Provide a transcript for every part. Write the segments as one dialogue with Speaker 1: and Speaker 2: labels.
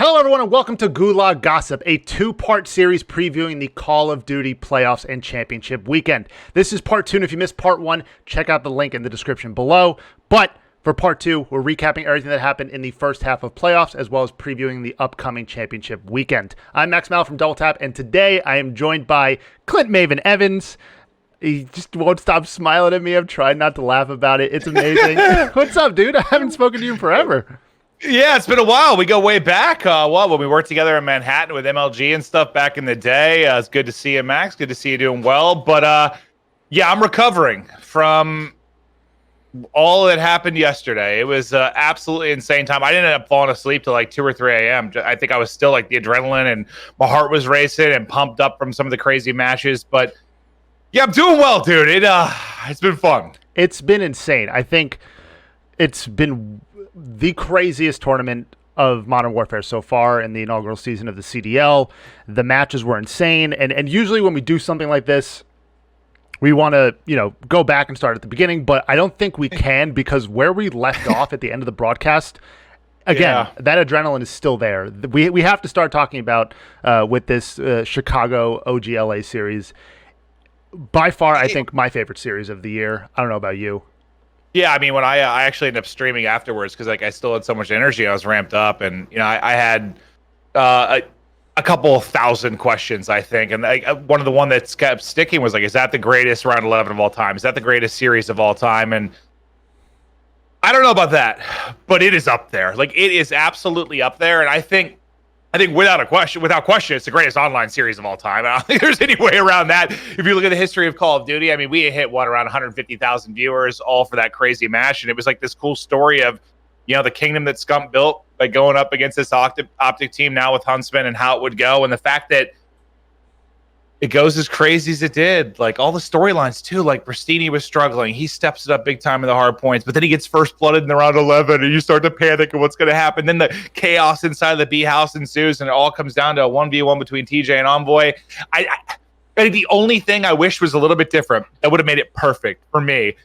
Speaker 1: Hello, everyone, and welcome to Gulag Gossip, a two-part series previewing the Call of Duty playoffs and championship weekend. This is part two, and if you missed part one, check out the link in the description below. But for part two, we're recapping everything that happened in the first half of playoffs, as well as previewing the upcoming championship weekend. I'm Max Mallow from Double Tap, and today I am joined by Clint Maven Evans. He just won't stop smiling at me. I'm trying not to laugh about it. It's amazing. What's up, dude? I haven't spoken to you in forever.
Speaker 2: Yeah, it's been a while. We go way back. When we worked together in Manhattan with MLG and stuff back in the day. It's good to see you, Max. Good to see you doing well. But yeah, I'm recovering from all that happened yesterday. It was absolutely insane time. I didn't end up falling asleep till like 2 or 3 a.m. I think I was still like the adrenaline and my heart was racing and pumped up from some of the crazy matches. But yeah, I'm doing well, dude. It's been fun.
Speaker 1: It's been insane. I think it's been the craziest tournament of Modern Warfare so far in the inaugural season of the CDL. The matches were insane, and usually when we do something like this, we want to, go back and start at the beginning, but I don't think we can because where we left off at the end of the broadcast, again, that adrenaline is still there. We have to start talking about with this Chicago OGLA series. By far, I think my favorite series of the year. I don't know about you.
Speaker 2: Yeah, I mean, when I actually ended up streaming afterwards because I still had so much energy, I was ramped up, and I had a couple thousand questions, I think, and one of the one that kept sticking was like, is that the greatest round 11 of all time? Is that the greatest series of all time? And I don't know about that, but it is up there. Like, it is absolutely up there, and I think without question, it's the greatest online series of all time. I don't think there's any way around that. If you look at the history of Call of Duty, I mean, we hit around 150,000 viewers, all for that crazy match, and it was like this cool story of, the kingdom that Scump built, like going up against this optic team now with Huntsmen and how it would go, and the fact that it goes as crazy as it did. Like, all the storylines, too. Like, Prestinni was struggling. He steps it up big time in the hard points, but then he gets first blooded in the round 11, and you start to panic at what's going to happen. Then the chaos inside of the B house ensues, and it all comes down to a 1v1 between TJ and Envoy. I think the only thing I wish was a little bit different that would have made it perfect for me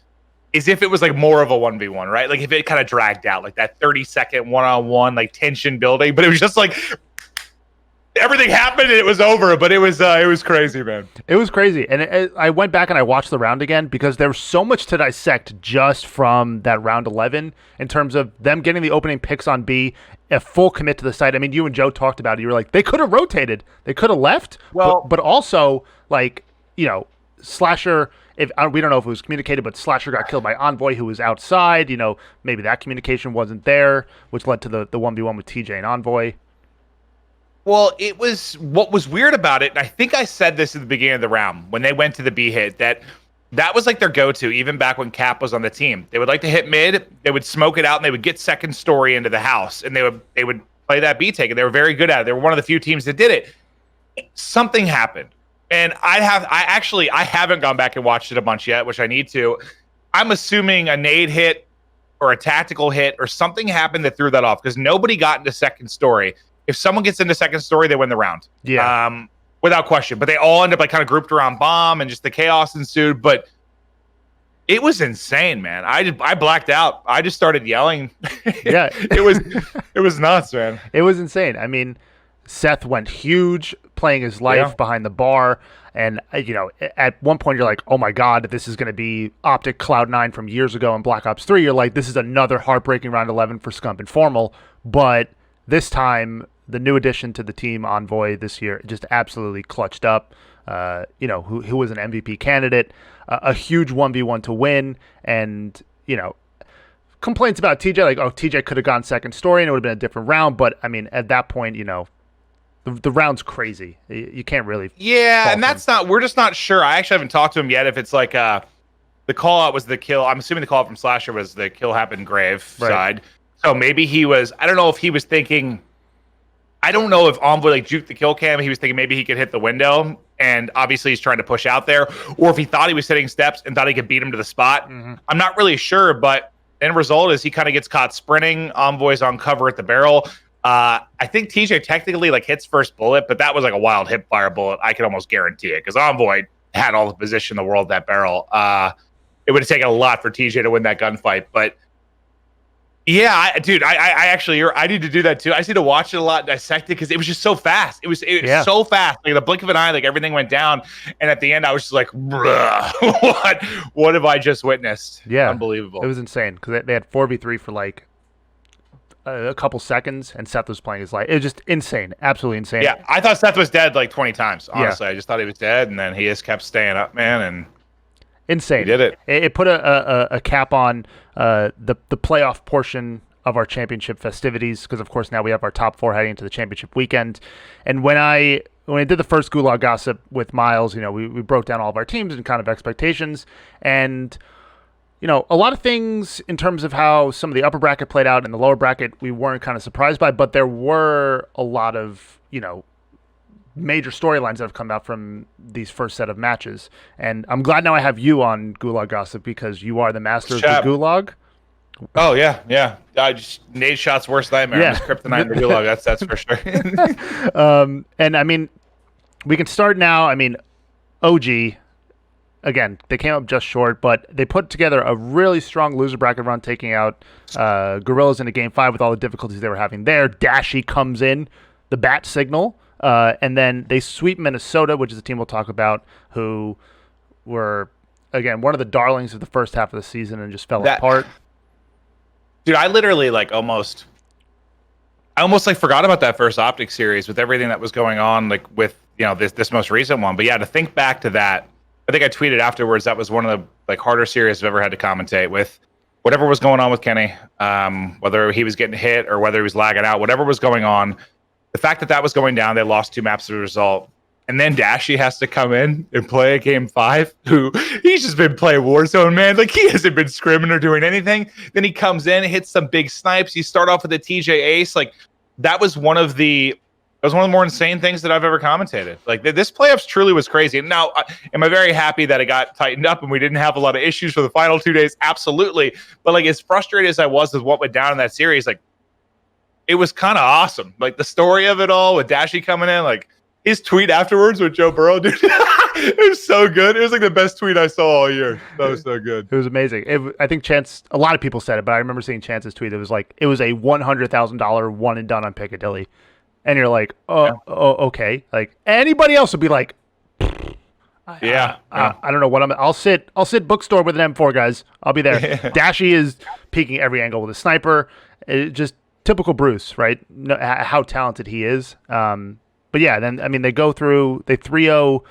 Speaker 2: is if it was like more of a 1v1, right? Like, if it kind of dragged out, like that 30-second one-on-one, like tension building, but it was just like everything happened and it was over, but it was crazy, man.
Speaker 1: It was crazy, and I went back and I watched the round again because there was so much to dissect just from that round 11 in terms of them getting the opening picks on B, a full commit to the site. I mean, you and Joe talked about it. You were like, they could have rotated, they could have left, but also like Slasher. We don't know if it was communicated, but Slasher got killed by Envoy, who was outside. Maybe that communication wasn't there, which led to the 1v1 with TJ and Envoy.
Speaker 2: Well, it was what was weird about it, and I think I said this at the beginning of the round when they went to the B hit, that was like their go-to, even back when Cap was on the team. They would like to hit mid, they would smoke it out, and they would get second story into the house, and they would play that B take, and they were very good at it. They were one of the few teams that did it. Something happened, and I haven't gone back and watched it a bunch yet, which I need to. I'm assuming a nade hit or a tactical hit or something happened that threw that off because nobody got into second story. If someone gets into second story, they win the round.
Speaker 1: Yeah.
Speaker 2: Without question. But they all end up like kind of grouped around bomb and just the chaos ensued. But it was insane, man. I blacked out. I just started yelling.
Speaker 1: Yeah.
Speaker 2: It was nuts, man.
Speaker 1: It was insane. I mean, Seth went huge, playing his life behind the bar. And, at one point you're like, oh my God, this is going to be Optic Cloud9 from years ago in Black Ops 3. You're like, this is another heartbreaking round 11 for Scump and Formal. But this time, the new addition to the team, Envoy, this year, just absolutely clutched up. Who was an MVP candidate, a huge 1v1 to win, and complaints about TJ, like, oh, TJ could have gone second story and it would have been a different round. But I mean, at that point, the round's crazy. You can't really.
Speaker 2: Yeah, and we're just not sure. I actually haven't talked to him yet. If it's like the call out was the kill. I'm assuming the call out from Slasher was the kill happened grave side. So maybe I don't know if he was thinking, I don't know if Envoy like juked the kill cam. He was thinking maybe he could hit the window, and obviously he's trying to push out there, or if he thought he was hitting steps and thought he could beat him to the spot. Mm-hmm. I'm not really sure, but end result is he kind of gets caught sprinting. Envoy's on cover at the barrel. I think TJ technically like hits first bullet, but that was like a wild hip fire bullet. I can almost guarantee it because Envoy had all the position in the world that barrel. It would have taken a lot for TJ to win that gunfight, but Yeah, dude, I actually, I need to do that too. I just need to watch it a lot, dissect it, because it was just so fast. It was so fast. Like the blink of an eye, like everything went down. And at the end, I was just like, bruh, what have I just witnessed?
Speaker 1: Yeah.
Speaker 2: Unbelievable.
Speaker 1: It was insane because they had 4v3 for like a couple seconds, and Seth was playing his life. It was just insane. Absolutely insane.
Speaker 2: Yeah, I thought Seth was dead like 20 times, honestly. I just thought he was dead, and then he just kept staying up, man, and
Speaker 1: insane.
Speaker 2: He did it.
Speaker 1: It put a cap on the playoff portion of our championship festivities, because of course now we have our top 4 heading into the championship weekend. And when I did the first Gulag Gossip with Miles, we broke down all of our teams and kind of expectations, and a lot of things in terms of how some of the upper bracket played out and the lower bracket we weren't kind of surprised by, but there were a lot of major storylines that have come out from these first set of matches. And I'm glad now I have you on Gulag Gossip, because you are the master of the Gulag.
Speaker 2: Oh, yeah. I just Nate Shot's worst nightmare. Yeah. Kryptonite in the Gulag, that's for sure.
Speaker 1: And I mean, we can start now. I mean, OG, again, they came up just short, but they put together a really strong loser bracket run, taking out Gorillas into Game 5 with all the difficulties they were having there. Dashy comes in, the bat signal, and then they sweep Minnesota, which is a team we'll talk about, who were, again, one of the darlings of the first half of the season and just fell apart.
Speaker 2: Dude, I literally almost forgot about that first Optic series with everything that was going on, like with this most recent one. But yeah, to think back to that, I think I tweeted afterwards that was one of the harder series I've ever had to commentate with. Whatever was going on with Kenny, whether he was getting hit or whether he was lagging out, whatever was going on, the fact that was going down, they lost 2 maps as a result. And then Dashy has to come in and play a Game 5, who he's just been playing Warzone, man. Like, he hasn't been scrimming or doing anything. Then he comes in, hits some big snipes. You start off with a TJ ace. Like, that was one of the more insane things that I've ever commentated. Like, this playoffs truly was crazy. And now, am I very happy that it got tightened up and we didn't have a lot of issues for the final 2 days? Absolutely. But as frustrated as I was with what went down in that series, it was kind of awesome. Like, the story of it all with Dashy coming in, his tweet afterwards with Joe Burrow, dude, it was so good. It was the best tweet I saw all year. That was so good.
Speaker 1: It was amazing. I think Chance, a lot of people said it, but I remember seeing Chance's tweet. It was it was a $100,000 one and done on Piccadilly. And you're like, okay. Anybody else would be like,
Speaker 2: I
Speaker 1: don't know what I'll sit bookstore with an M4, guys. I'll be there. Dashy is peeking every angle with a sniper. Just typical Bruce, right? How talented he is. But yeah, then they go through, they 3-0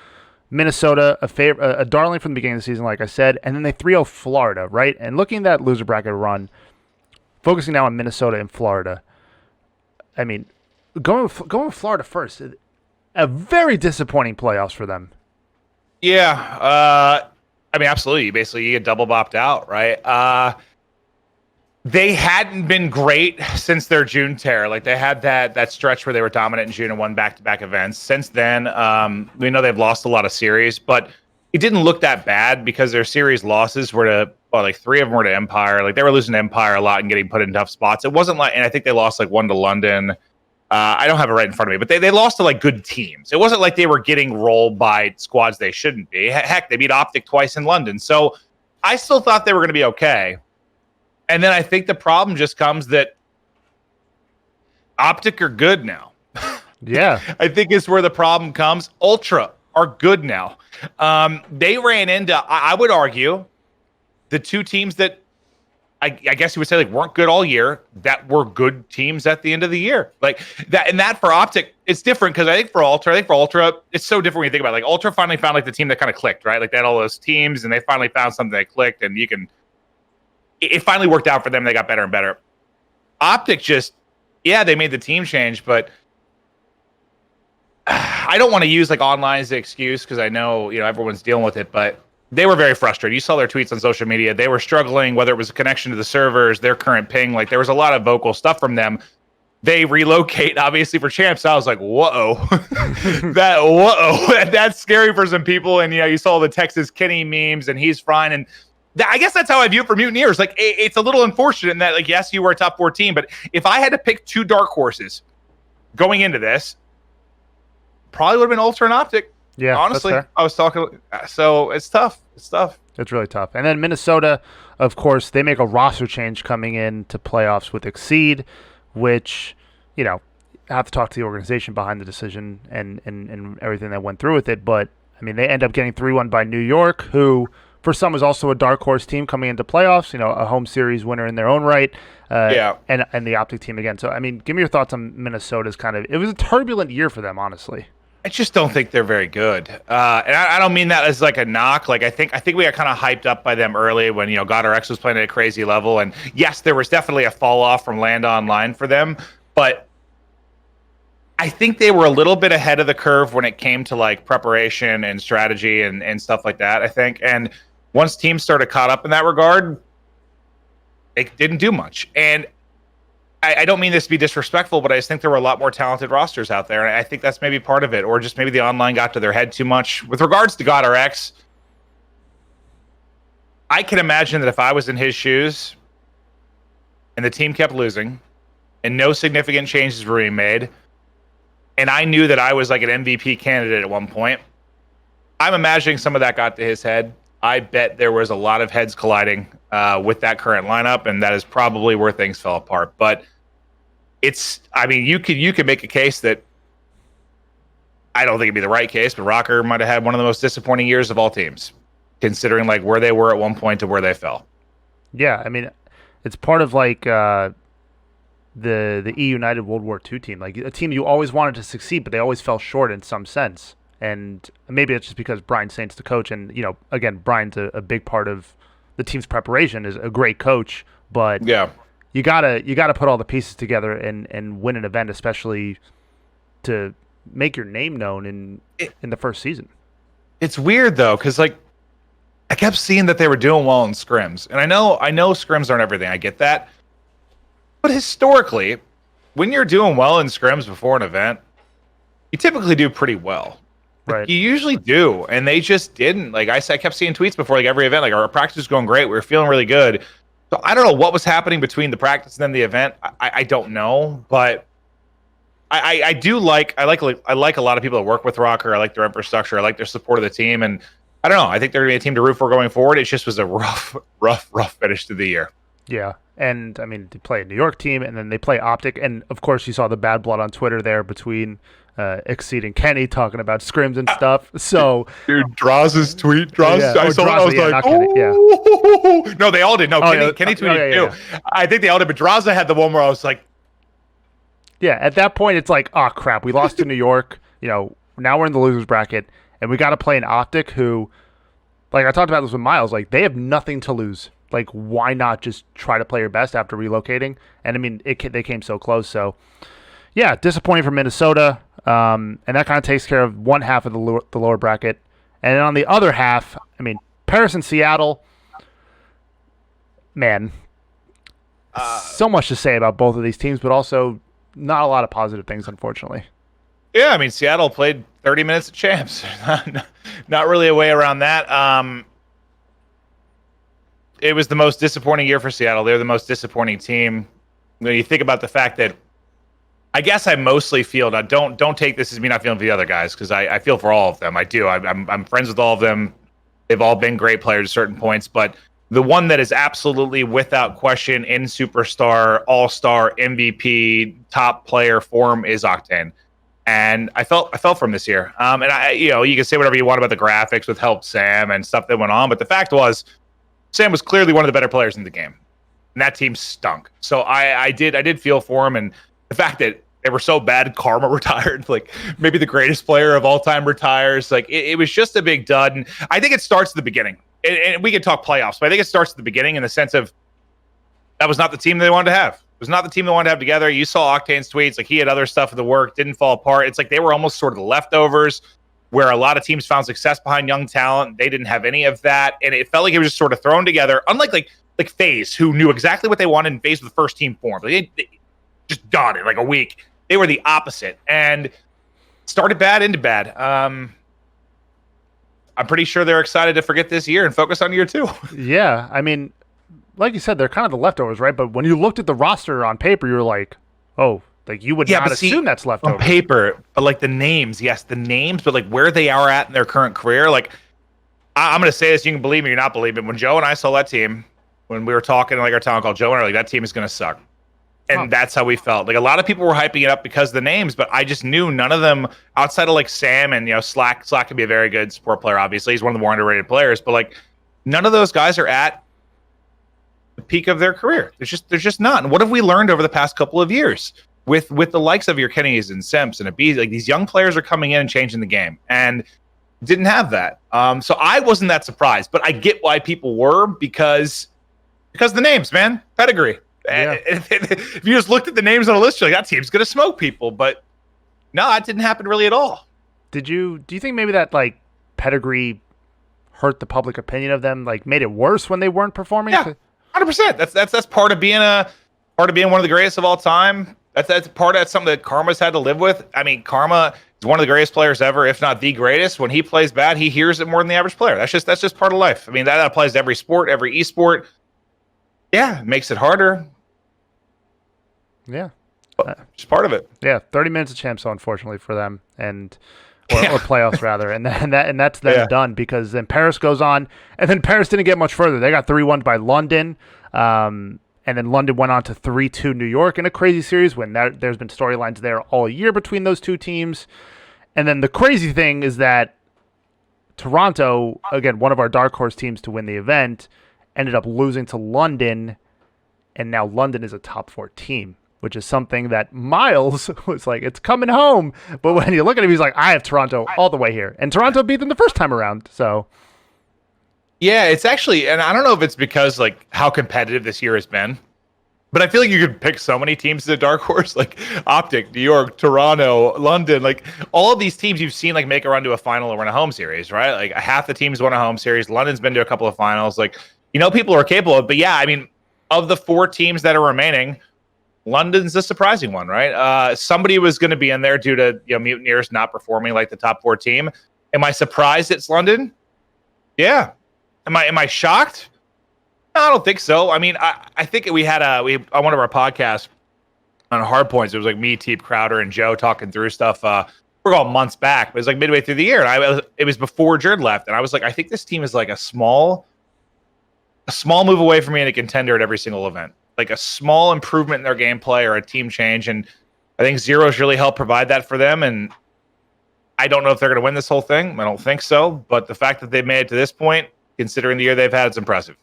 Speaker 1: Minnesota, a darling from the beginning of the season, like I said, and then they 3-0 Florida, right? And looking at that loser bracket run, focusing now on Minnesota and Florida, going with Florida first, a very disappointing playoffs for them.
Speaker 2: Yeah, absolutely. Basically, you get double bopped out, right? They hadn't been great since their June tear. They had that stretch where they were dominant in June and won back-to-back events. Since then, we know they've lost a lot of series, but it didn't look that bad because their series losses were to, 3 of them were to Empire. They were losing to Empire a lot and getting put in tough spots. It wasn't and I think they lost 1 to London. I don't have it right in front of me, but they lost to good teams. It wasn't like they were getting rolled by squads they shouldn't be. Heck, they beat Optic twice in London. So I still thought they were going to be okay. And then I think the problem just comes that Optic are good now.
Speaker 1: Yeah.
Speaker 2: I think is where the problem comes. Ultra are good now. They ran into, I would argue, the 2 teams that I guess you would say weren't good all year, that were good teams at the end of the year. That for Optic, it's different because I think for Ultra, it's so different when you think about it. Ultra finally found the team that kind of clicked, right? They had all those teams and they finally found something that clicked, and it finally worked out for them. They got better and better. Optic just, they made the team change, but I don't want to use online as an excuse because I know everyone's dealing with it, but they were very frustrated. You saw their tweets on social media. They were struggling, whether it was a connection to the servers, their current ping. There was a lot of vocal stuff from them. They relocate, obviously, for champs. I was like, whoa. That's scary for some people. And, you saw the Texas Kenny memes, and he's fine. And I guess that's how I view it for Mutineers. It's a little unfortunate in that, yes, you were a top 4 team, but if I had to pick 2 dark horses going into this, probably would have been Ultra and Optic.
Speaker 1: Yeah,
Speaker 2: honestly, I was talking. So it's tough. It's tough.
Speaker 1: It's really tough. And then Minnesota, of course, they make a roster change coming in to playoffs with Exceed, which, you know, I have to talk to the organization behind the decision and everything that went through with it. But, I mean, they end up getting 3-1 by New York, who for some is also a dark horse team coming into playoffs, you know, a home series winner in their own right. And the Optic team again. So, I mean, give me your thoughts on Minnesota's it was a turbulent year for them, honestly.
Speaker 2: I just don't think they're very good, and I don't mean that as like a knock. Like I think we got kind of hyped up by them early when GodRx was playing at a crazy level, and yes, there was definitely a fall off from Land Online for them, but I think they were a little bit ahead of the curve when it came to like preparation and strategy and stuff like that. I think, and once teams started caught up in that regard, they didn't do much, and I don't mean this to be disrespectful, but I just think there were a lot more talented rosters out there, and I think that's maybe part of it, or just maybe the online got to their head too much. With regards to GodRx, I can imagine that if I was in his shoes and the team kept losing and no significant changes were being made, and I knew that I was like an MVP candidate at one point, I'm imagining some of that got to his head. I bet there was a lot of heads colliding with that current lineup, and that is probably where things fell apart. But you could make a case that I don't think it'd be the right case, but Rocker might have had one of the most disappointing years of all teams, considering like where they were at one point to where they fell.
Speaker 1: Yeah, I mean, it's part of like the E United World War II team, like a team you always wanted to succeed, but they always fell short in some sense. And maybe it's just because Brian Saint's the coach, and again, Brian's a big part of the team's preparation, is a great coach, but
Speaker 2: yeah.
Speaker 1: You gotta put all the pieces together and win an event, especially to make your name known in the first season.
Speaker 2: It's weird though, because like I kept seeing that they were doing well in scrims, and I know scrims aren't everything. I get that, but historically, when you're doing well in scrims before an event, you typically do pretty well.
Speaker 1: Right.
Speaker 2: You usually do, and they just didn't. Like I kept seeing tweets before like every event, like our practice was going great, we were feeling really good. So I don't know what was happening between the practice and then the event. I don't know, but I like a lot of people that work with Rocker. I like their infrastructure. I like their support of the team, and I don't know. I think they're gonna be a team to root for going forward. It just was a rough finish to the year.
Speaker 1: Yeah, and I mean, they play a New York team, and then they play Optic, and of course, you saw the bad blood on Twitter there between Exceed and Kenny talking about scrims and stuff. So,
Speaker 2: dude, Draws's tweet. I saw that. I was like,
Speaker 1: oh,
Speaker 2: no, they all did. No, Kenny tweeted too. Yeah. I think they all did, but Draza had the one where I was like,
Speaker 1: yeah. At that point, it's like, oh crap, we lost to New York. Now we're in the losers bracket, and we got to play an Optic who, like I talked about this with Miles, like they have nothing to lose. Like, why not just try to play your best after relocating? And I mean, they came so close. So, yeah, disappointing for Minnesota. And that kind of takes care of one half of the lower bracket. And then on the other half, I mean, Paris and Seattle, man, so much to say about both of these teams, but also not a lot of positive things, unfortunately.
Speaker 2: Yeah, I mean, Seattle played 30 minutes of champs. Not really a way around that. It was the most disappointing year for Seattle. They're the most disappointing team. When you think about the fact that, I guess I mostly feel, now don't take this as me not feeling for the other guys, because I feel for all of them. I do. I'm friends with all of them. They've all been great players at certain points, but the one that is absolutely without question in superstar, all-star, MVP, top player form is Octane. And I felt from this year. And you can say whatever you want about the graphics with Help Sam and stuff that went on, but the fact was, Sam was clearly one of the better players in the game, and that team stunk. So I did feel for him, and the fact that they were so bad, Karma retired, like maybe the greatest player of all time retires. Like it was just a big dud. And I think it starts at the beginning, and we can talk playoffs, but I think it starts at the beginning in the sense of that was not the team they wanted to have. It was not the team they wanted to have together. You saw Octane's tweets, like he had other stuff in the work, didn't fall apart. It's like they were almost sort of the leftovers, where a lot of teams found success behind young talent. They didn't have any of that, and it felt like it was just sort of thrown together. Unlike like FaZe, who knew exactly what they wanted, and FaZe was the first team formed. They just done it like a week. They were the opposite, and started bad, ended bad. I'm pretty sure they're excited to forget this year and focus on year 2.
Speaker 1: Yeah, I mean, like you said, they're kind of the leftovers, right? But when you looked at the roster on paper, you were like, oh, like you would not assume that's leftovers.
Speaker 2: On paper, but like the names, yes, the names, but like where they are at in their current career, like I'm going to say this. You can believe me or not believe it. When Joe and I saw that team, when we were talking in like our town call, Joe and I were like, that team is going to suck. And that's how we felt. Like a lot of people were hyping it up because of the names, but I just knew none of them outside of like Sam and, Slack. Slack can be a very good support player. Obviously, he's one of the more underrated players, but like none of those guys are at the peak of their career. There's just not. And what have we learned over the past couple of years with the likes of your Kennys and Simps and aBeZy? Like these young players are coming in and changing the game, and didn't have that. So I wasn't that surprised, but I get why people were because the names, man, pedigree. Yeah. If you just looked at the names on a list, you're like, that team's gonna smoke people. But no, that didn't happen really at all.
Speaker 1: Do you think maybe that like pedigree hurt the public opinion of them, like made it worse when they weren't performing?
Speaker 2: Yeah, 100%. That's part of being one of the greatest of all time. That's something that Karma's had to live with. I mean, Karma is one of the greatest players ever, if not the greatest. When he plays bad, he hears it more than the average player. That's just part of life. I mean, that applies to every sport, every esport. Yeah, it makes it harder.
Speaker 1: Yeah,
Speaker 2: just part of it.
Speaker 1: Yeah, 30 minutes of champs, unfortunately for them, or playoffs rather, and that's them done, because then Paris goes on, and then Paris didn't get much further. They got 3-1 by London, and then London went on to 3-2 New York in a crazy series. When there's been storylines there all year between those two teams, and then the crazy thing is that Toronto, again one of our dark horse teams to win the event, ended up losing to London, and now London is a top 4 team, which is something that Miles was like, it's coming home. But when you look at him, he's like, I have Toronto all the way here. And Toronto beat them the first time around. So,
Speaker 2: yeah, it's actually, and I don't know if it's because like how competitive this year has been, but I feel like you could pick so many teams as a dark horse, like Optic, New York, Toronto, London, like all of these teams you've seen like make a run to a final or win a home series, right? Like half the teams won a home series. London's been to a couple of finals. Like, people are capable of, but yeah, I mean, of the 4 teams that are remaining, London's the surprising one, right? Somebody was going to be in there due to Mutineers not performing like the top 4 team. Am I surprised it's London? Yeah. Am I shocked? No, I don't think so. I mean, I think we had on one of our podcasts on Hard Points. It was like me, Teep Crowder, and Joe talking through stuff. We're all months back, but it was like midway through the year, and it was before Jerd left, and I was like, I think this team is like a small move away from being a contender at every single event. Like a small improvement in their gameplay or a team change. And I think Zero's really helped provide that for them. And I don't know if they're going to win this whole thing. I don't think so. But the fact that they've made it to this point, considering the year they've had, it's impressive.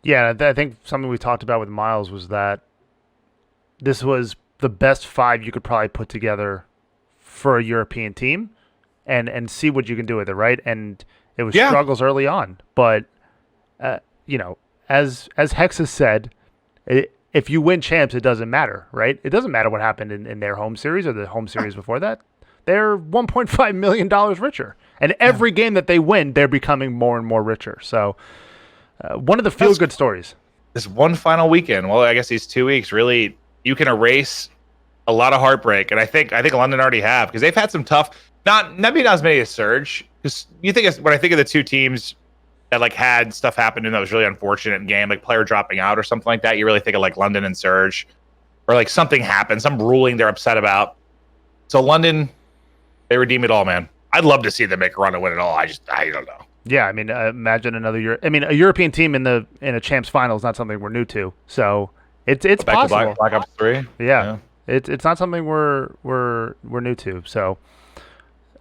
Speaker 1: Yeah, I think something we talked about with Miles was that this was the best 5 you could probably put together for a European team and see what you can do with it, right? And it was struggles early on. But, as Hex has said, if you win champs, it doesn't matter, right? It doesn't matter what happened in their home series or the home series before that. They're $1.5 million richer. And every game that they win, they're becoming more and more richer. So one of the feel-good stories.
Speaker 2: This one final weekend, well, I guess these 2 weeks, really, you can erase a lot of heartbreak. And I think London already have, because they've had some tough, maybe not as many as Surge. Because when I think of the 2 teams that like had stuff happen and that was really unfortunate in game, like player dropping out or something like that, you really think of like London and Surge, or like something happened, some ruling they're upset about. So London, they redeem it all, man. I'd love to see them make a run and win it all. I don't know.
Speaker 1: Yeah, I mean, imagine another year. I mean, a European team in a champs final is not something we're new to. So it's possible.
Speaker 2: Black Ops 3.
Speaker 1: Yeah. It's not something we're new to. So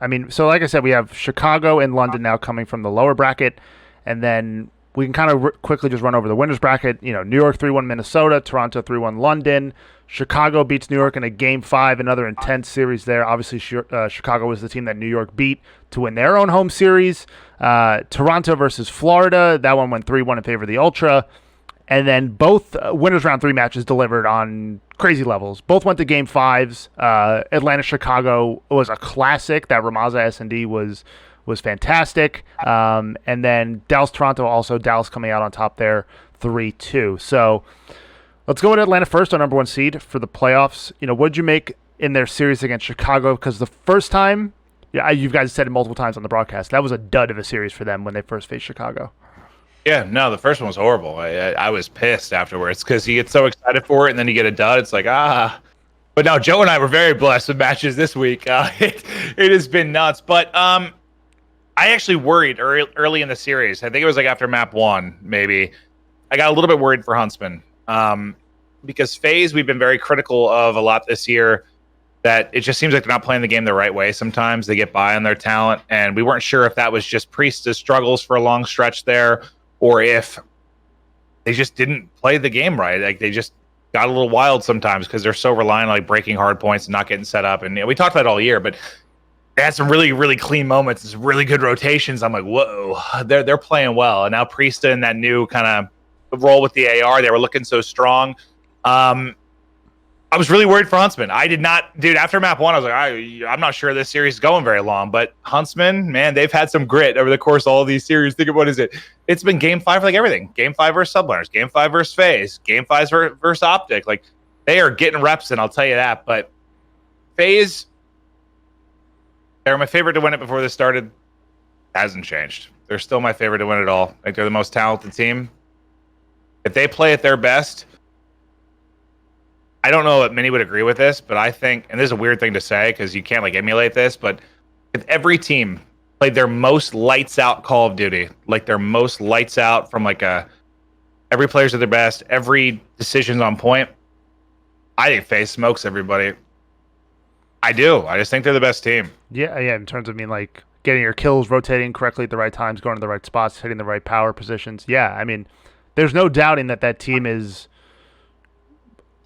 Speaker 1: I mean, so like I said, we have Chicago and London now coming from the lower bracket. And then we can kind of quickly just run over the winners bracket. New York 3-1 Minnesota, Toronto 3-1 London. Chicago beats New York in a Game 5, another intense series there. Obviously, Chicago was the team that New York beat to win their own home series. Toronto versus Florida, that one went 3-1 in favor of the Ultra. And then both winners round 3 matches delivered on crazy levels. Both went to Game 5s. Atlanta-Chicago was a classic. That Ramaza S&D was fantastic. And then Dallas-Toronto, also Dallas coming out on top there, 3-2. So let's go with Atlanta first, our number 1 seed for the playoffs. What did you make in their series against Chicago? Because the first time, you guys said it multiple times on the broadcast, that was a dud of a series for them when they first faced Chicago.
Speaker 2: Yeah, no, the first one was horrible. I was pissed afterwards because you get so excited for it, and then you get a dud. It's like, But now Joe and I were very blessed with matches this week. It has been nuts. But I actually worried early in the series. I think it was like after map 1, maybe. I got a little bit worried for Huntsmen. Because FaZe, we've been very critical of a lot this year, that it just seems like they're not playing the game the right way sometimes. They get by on their talent, and we weren't sure if that was just Priestahh's struggles for a long stretch there, or if they just didn't play the game right. Like, they just got a little wild sometimes because they're so reliant on like breaking hard points and not getting set up. And we talked about it all year, but they had some really, really clean moments and some really good rotations. I'm like, whoa, they're playing well. And now Priestahh in that new kind of role with the AR, they were looking so strong. I was really worried for Huntsmen. I did not, dude, after map 1, I was like, I'm not sure this series is going very long. But Huntsmen, man, they've had some grit over the course of all of these series. Think of what is it? It's been game 5 for like everything. Game 5 versus Subliners, game 5 versus FaZe, game 5 versus Optic. Like, they are getting reps in, I'll tell you that. But FaZe, they were my favorite to win it before this started. Hasn't changed. They're still my favorite to win it all. Like, they're the most talented team. If they play at their best, I don't know if many would agree with this, but I think, and this is a weird thing to say because you can't like emulate this, but if every team played their most lights out Call of Duty, like their most lights out from like every player's at their best, every decision's on point, I think FaZe smokes everybody. I do. I just think they're the best team.
Speaker 1: Yeah. In terms of like getting your kills, rotating correctly at the right times, going to the right spots, hitting the right power positions. Yeah, I mean, there's no doubting that team is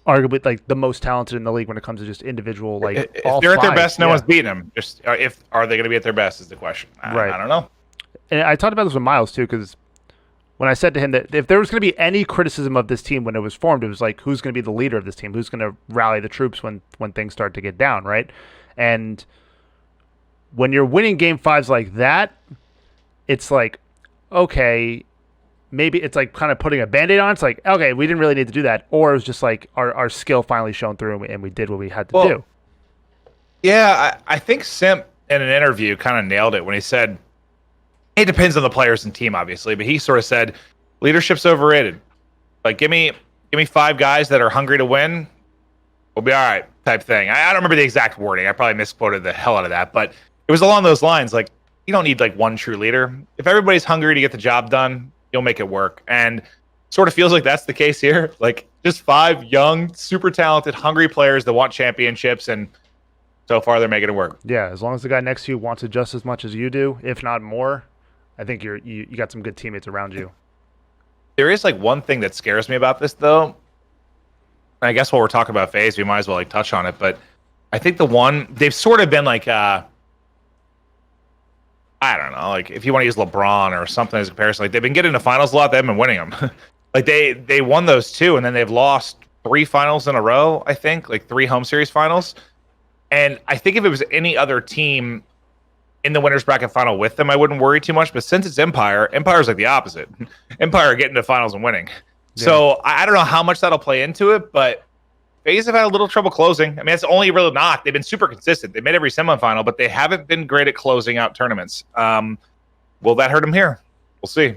Speaker 1: arguably like the most talented in the league when it comes to just individual like.
Speaker 2: If they're at their best, no one's beating them. Just if are they going to be at their best is the question.
Speaker 1: Right.
Speaker 2: I don't know.
Speaker 1: And I talked about this with Miles too, because when I said to him that if there was going to be any criticism of this team when it was formed, it was like, who's going to be the leader of this team? Who's going to rally the troops when things start to get down, right? And when you're winning game 5s like that, it's like, okay, maybe it's like kind of putting a Band-Aid on. It's like, okay, we didn't really need to do that. Or it was just like our skill finally shone through and we did what we had to do.
Speaker 2: Yeah, I think Simp in an interview kind of nailed it when he said, it depends on the players and team, obviously, but he sort of said, leadership's overrated. Like, give me 5 guys that are hungry to win, we'll be all right, type thing. I don't remember the exact wording. I probably misquoted the hell out of that, but it was along those lines. Like, you don't need like one true leader. If everybody's hungry to get the job done, you'll make it work. And sort of feels like that's the case here. Like, just 5 young, super talented, hungry players that want championships, and so far they're making it work.
Speaker 1: Yeah, as long as the guy next to you wants it just as much as you do, if not more, I think you got some good teammates around you.
Speaker 2: There is like one thing that scares me about this, though. I guess while we're talking about FaZe, we might as well like touch on it. But I think they've sort of been like, I don't know, like if you want to use LeBron or something as a comparison, like they've been getting to finals a lot. They haven't been winning them. Like they won those 2, and then they've lost 3 finals in a row. I think like 3 home series finals. And I think if it was any other team in the winners bracket final with them, I wouldn't worry too much. But since it's Empire's like the opposite. Empire getting to finals and winning. Yeah. So I don't know how much that'll play into it, but FaZe have had a little trouble closing. I mean, it's only really not. They've been super consistent. They made every semifinal, but they haven't been great at closing out tournaments. Will that hurt them here? We'll see.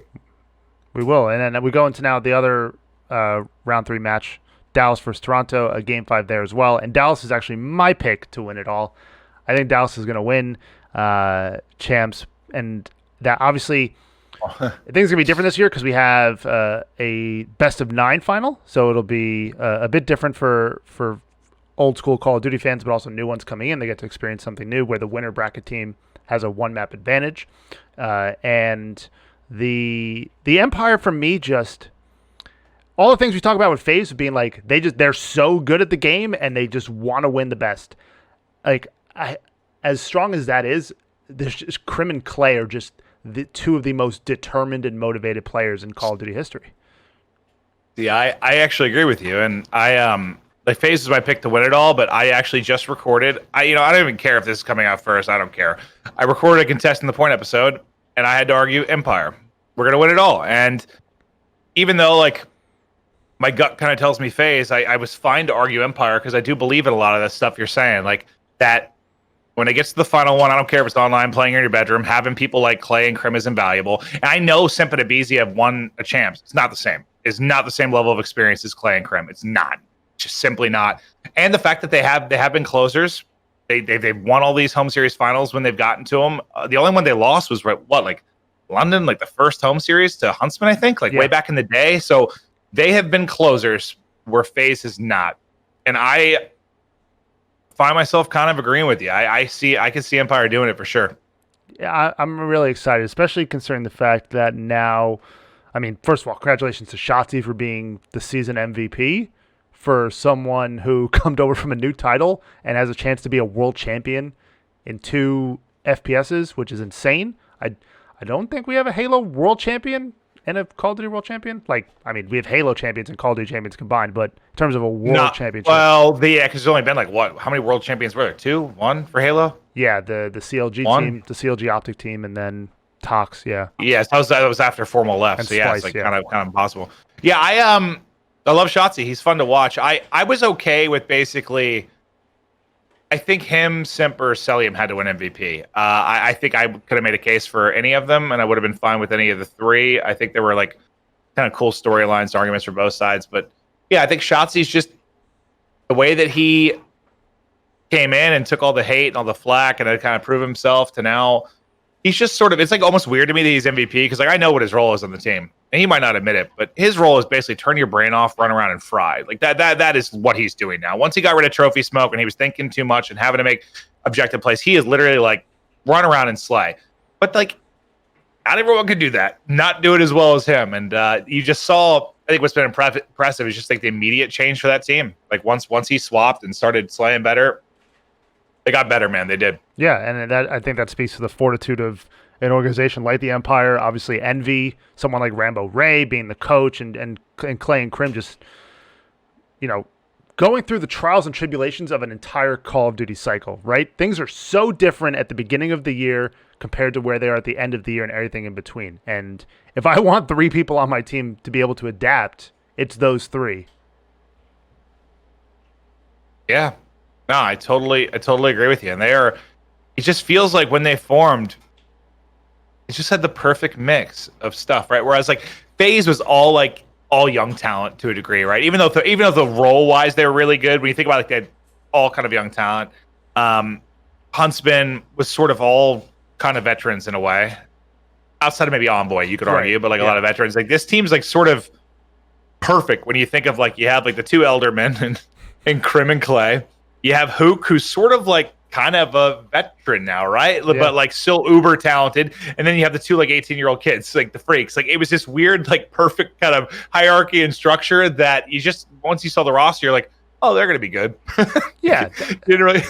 Speaker 1: We will. And then we go into now the other round 3 match, Dallas versus Toronto, a game 5 there as well. And Dallas is actually my pick to win it all. I think Dallas is going to win champs, and that obviously I think it's gonna be different this year because we have a best of 9 final, so it'll be a bit different for old school Call of Duty fans, but also new ones coming in. They get to experience something new where the winner bracket team has a 1 map advantage, and the Empire for me, just all the things we talk about with FaZe being like they're so good at the game and they just want to win the best. Like, as strong as that is, there's just Crim and Clay are just the 2 of the most determined and motivated players in Call of Duty history.
Speaker 2: Yeah, I actually agree with you, and I like FaZe is my pick to win it all, but I actually just recorded. I don't even care if this is coming out first. I don't care. I recorded a contest in the point episode, and I had to argue Empire. We're gonna win it all, and even though like my gut kind of tells me FaZe, I was fine to argue Empire because I do believe in a lot of that stuff you're saying, like that. When it gets to the final one, I don't care if it's online, playing in your bedroom, having people like Clay and Crim is invaluable. And I know Simp and aBeZy have won a champs. It's not the same. It's not the same level of experience as Clay and Crim. It's not. Just simply not. And the fact that they have been closers, They've won all these home series finals when they've gotten to them. The only one they lost was like London, like the first home series to Huntsmen, I think, like way back in the day. So they have been closers where FaZe has not. And I find myself kind of agreeing with you. I can see Empire doing it for sure.
Speaker 1: Yeah, I'm really excited, especially considering the fact that now, I mean, first of all, congratulations to Shotzzy for being the season MVP for someone who come over from a new title and has a chance to be a world champion in 2 FPSs, which is insane. I don't think we have a Halo world champion and a Call of Duty world champion. Like, I mean, we have Halo champions and Call of Duty champions combined, but in terms of a world championship.
Speaker 2: Well, because there's only been like what? How many world champions were there? 2? 1 for Halo?
Speaker 1: Yeah, the CLG team, the CLG Optic team, and then Tox, yeah.
Speaker 2: Yes, that was after Formal left.
Speaker 1: And
Speaker 2: so yeah,
Speaker 1: Splice,
Speaker 2: it's like kind of impossible. Yeah, I love Shotzzy. He's fun to watch. I was okay with basically. I think him, Simp, or Cellium had to win MVP. I think I could have made a case for any of them, and I would have been fine with any of the 3. I think there were like kind of cool storylines, arguments for both sides. But yeah, I think Shotzzy's just the way that he came in and took all the hate and all the flack and had kind of prove himself to now. He's just sort of, it's like almost weird to me that he's MVP because like I know what his role is on the team. And he might not admit it, but his role is basically turn your brain off, run around and fry. Like that is what he's doing now. Once he got rid of trophy smoke and he was thinking too much and having to make objective plays, he is literally like run around and slay. But like not everyone can do that. Not do it as well as him. And you just saw, I think what's been impressive is just like the immediate change for that team. Like once he swapped and started slaying better, they got better, man. They did.
Speaker 1: Yeah, and that I think that speaks to the fortitude of an organization like the Empire. Obviously, Envy, someone like Rambo Ray being the coach, and Clay and Crim just, going through the trials and tribulations of an entire Call of Duty cycle, right? Things are so different at the beginning of the year compared to where they are at the end of the year and everything in between. And if I want 3 people on my team to be able to adapt, it's those 3.
Speaker 2: Yeah. No, I totally agree with you. And it just feels like when they formed, it just had the perfect mix of stuff, right? Whereas like FaZe was all young talent to a degree, right? Even though the role wise they were really good, when you think about like they had all kind of young talent. Huntsmen was sort of all kind of veterans in a way, outside of maybe Envoy, you could argue, but like a lot of veterans. Like this team's like sort of perfect when you think of like you have like the 2 Eldermen and Crim and Clay. You have Huke, who's sort of like kind of a veteran now, right? Yeah. But like still uber talented. And then you have the 2 like 18-year-old kids, like the freaks. Like it was this weird, like perfect kind of hierarchy and structure that you just, once you saw the roster, you're like, oh, they're going to be good.
Speaker 1: Yeah.
Speaker 2: Didn't really.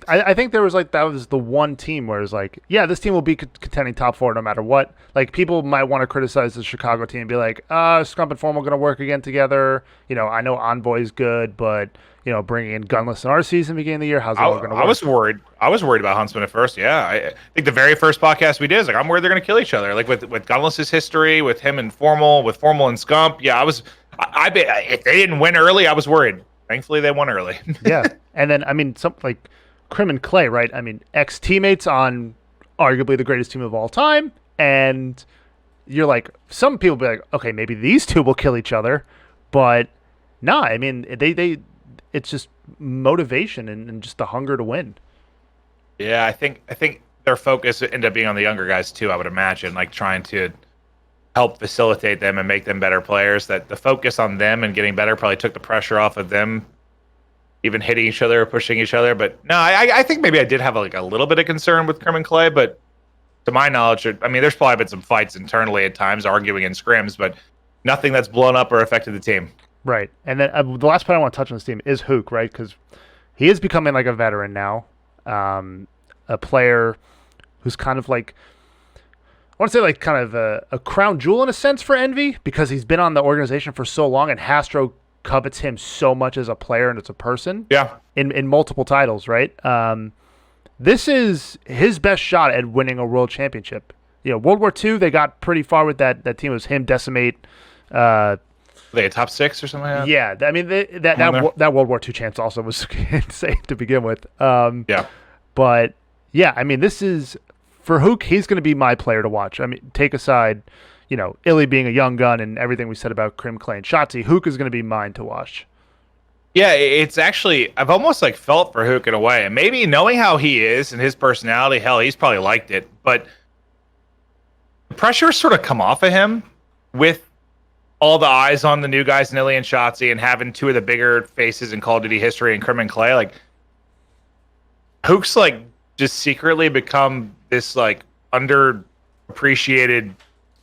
Speaker 1: I think there was like, that was the one team where it's like, yeah, this team will be contending top 4 no matter what. Like people might want to criticize the Chicago team and be like, Scump and Formal going to work again together. I know Envoy's good, but bringing in Gunless in our season beginning of the year, how's that all going to work?
Speaker 2: I was worried about Huntsmen at first. Yeah, I think the very first podcast we did is like, I'm worried they're going to kill each other. Like with Gunless's history, with him and Formal, with Formal and Scump. Yeah, if they didn't win early, I was worried. Thankfully, they won early.
Speaker 1: Yeah, and then I mean, some like Crim and Clay, right? I mean, ex-teammates on arguably the greatest team of all time, and you're like, some people be like, okay, maybe these 2 will kill each other, but nah. I mean, they it's just motivation and just the hunger to win.
Speaker 2: Yeah, I think their focus ended up being on the younger guys too. I would imagine, like trying to help facilitate them and make them better players. That the focus on them and getting better probably took the pressure off of them even hitting each other or pushing each other. But no, I think maybe I did have like a little bit of concern with Crim and Clay, but to my knowledge, I mean, there's probably been some fights internally at times, arguing in scrims, but nothing that's blown up or affected the team.
Speaker 1: Right. And then the last point I want to touch on this team is Huke, right? Because he is becoming like a veteran now, a player who's kind of like, I want to say like kind of a crown jewel in a sense for Envy, because he's been on the organization for so long and Hastro covets him so much as a player and as a person.
Speaker 2: Yeah.
Speaker 1: In multiple titles, right? This is his best shot at winning a world championship. World War II, they got pretty far with that team. It was him, Decimate.
Speaker 2: They had top 6 or something like that?
Speaker 1: Yeah. I mean, that World War II chance also was insane to begin with.
Speaker 2: Yeah.
Speaker 1: But, yeah, I mean, this is, for Huke, he's going to be my player to watch. I mean, take aside, iLLeY being a young gun and everything we said about Crim, Clay, and Shotzzy, Huke is going to be mine to watch.
Speaker 2: Yeah, it's actually I've almost like felt for Huke in a way, and maybe knowing how he is and his personality, hell, he's probably liked it. But the pressure sort of come off of him with all the eyes on the new guys, iLLeY and Shotzzy, and having two of the bigger faces in Call of Duty history and Crim and Clay. Like Huke's like just secretly become this like underappreciated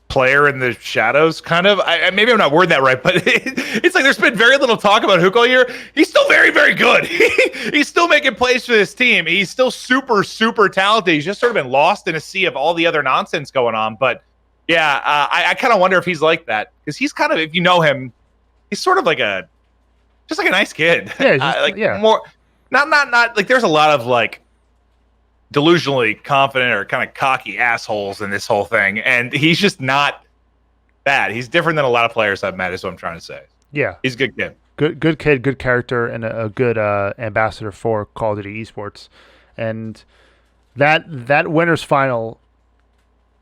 Speaker 2: player in the shadows, kind of. Maybe I'm not wording that right, but it's like there's been very little talk about Huke all year. He's still very, very good. He's still making plays for this team. He's still super, super talented. He's just sort of been lost in a sea of all the other nonsense going on. But yeah, I kind of wonder if he's like that, because he's kind of, if you know him, he's sort of like just like a nice kid.
Speaker 1: Yeah,
Speaker 2: more, not like there's a lot of like delusionally confident or kind of cocky assholes in this whole thing, and he's just not that. He's different than a lot of players I've met, is what I'm trying to say.
Speaker 1: Yeah,
Speaker 2: he's a good kid.
Speaker 1: Good kid, good character, and a good ambassador for Call of Duty esports. And that winners final,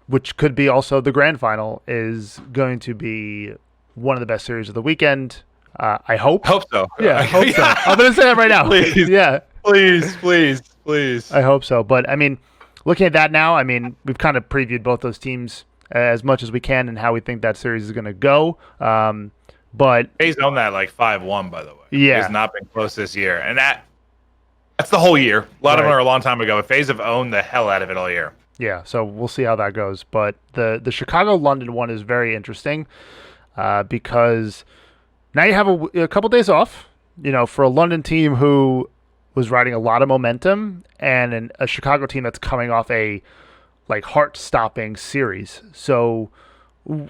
Speaker 1: which could be also the grand final, is going to be one of the best series of the weekend. I hope.
Speaker 2: Hope so.
Speaker 1: Yeah, I hope so. I'm gonna say that right now.
Speaker 2: Please.
Speaker 1: Yeah.
Speaker 2: Please.
Speaker 1: I hope so. But I mean, looking at that now, I mean, we've kind of previewed both those teams as much as we can and how we think that series is going to go. But
Speaker 2: FaZe owned that like 5-1, by the way.
Speaker 1: Yeah,
Speaker 2: it's not been close this year, and that's the whole year. A lot of them are a long time ago, but FaZe have owned the hell out of it all year.
Speaker 1: Yeah, so we'll see how that goes. But the Chicago-London one is very interesting because now you have a couple days off, for a London team who was riding a lot of momentum, and a Chicago team that's coming off a like heart-stopping series. So